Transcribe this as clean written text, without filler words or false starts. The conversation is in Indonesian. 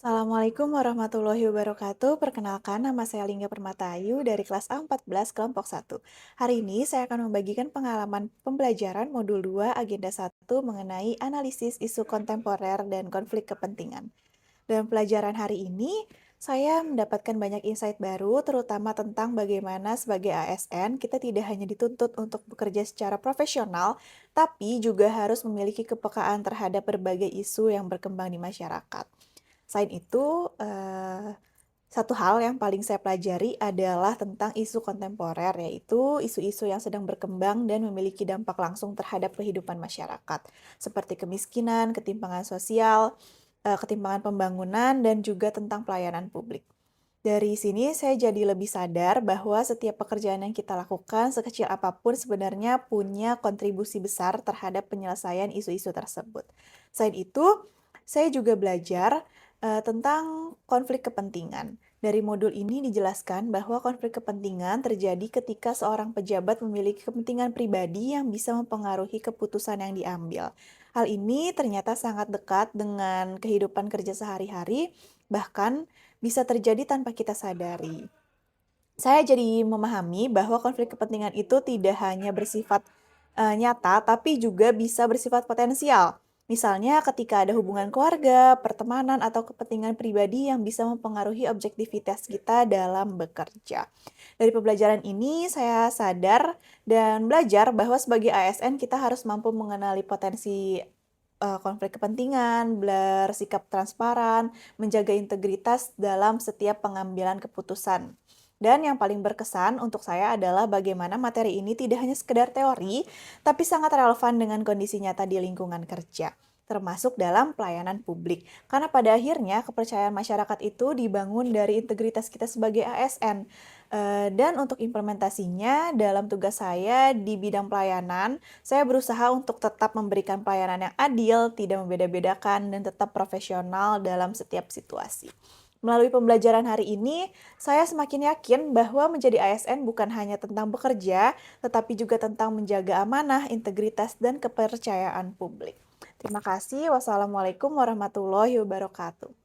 Assalamualaikum warahmatullahi wabarakatuh. Perkenalkan, nama saya Lingga Permatayu dari kelas A14 kelompok 1. Hari ini saya akan membagikan pengalaman pembelajaran modul 2 agenda 1 mengenai analisis isu kontemporer dan konflik kepentingan. Dalam pelajaran hari ini, saya mendapatkan banyak insight baru, terutama tentang bagaimana sebagai ASN kita tidak hanya dituntut untuk bekerja secara profesional, tapi juga harus memiliki kepekaan terhadap berbagai isu yang berkembang di masyarakat. Selain itu, satu hal yang paling saya pelajari adalah tentang isu kontemporer, yaitu isu-isu yang sedang berkembang dan memiliki dampak langsung terhadap kehidupan masyarakat, seperti kemiskinan, ketimpangan sosial, ketimpangan pembangunan, dan juga tentang pelayanan publik. Dari sini saya jadi lebih sadar bahwa setiap pekerjaan yang kita lakukan, sekecil apapun sebenarnya punya kontribusi besar terhadap penyelesaian isu-isu tersebut. Selain itu, saya juga belajar tentang konflik kepentingan. Dari modul ini dijelaskan bahwa konflik kepentingan terjadi ketika seorang pejabat memiliki kepentingan pribadi yang bisa mempengaruhi keputusan yang diambil. Hal ini ternyata sangat dekat dengan kehidupan kerja sehari-hari, bahkan bisa terjadi tanpa kita sadari. Saya jadi memahami bahwa konflik kepentingan itu tidak hanya bersifat nyata, tapi juga bisa bersifat potensial. Misalnya ketika ada hubungan keluarga, pertemanan, atau kepentingan pribadi yang bisa mempengaruhi objektivitas kita dalam bekerja. Dari pembelajaran ini, saya sadar dan belajar bahwa sebagai ASN kita harus mampu mengenali potensi konflik kepentingan, bersikap transparan, menjaga integritas dalam setiap pengambilan keputusan. Dan yang paling berkesan untuk saya adalah bagaimana materi ini tidak hanya sekedar teori, tapi sangat relevan dengan kondisi nyata di lingkungan kerja, termasuk dalam pelayanan publik. Karena pada akhirnya kepercayaan masyarakat itu dibangun dari integritas kita sebagai ASN. Dan untuk implementasinya dalam tugas saya di bidang pelayanan, saya berusaha untuk tetap memberikan pelayanan yang adil, tidak membeda-bedakan, dan tetap profesional dalam setiap situasi. Melalui pembelajaran hari ini, saya semakin yakin bahwa menjadi ASN bukan hanya tentang bekerja, tetapi juga tentang menjaga amanah, integritas, dan kepercayaan publik. Terima kasih. Wassalamualaikum warahmatullahi wabarakatuh.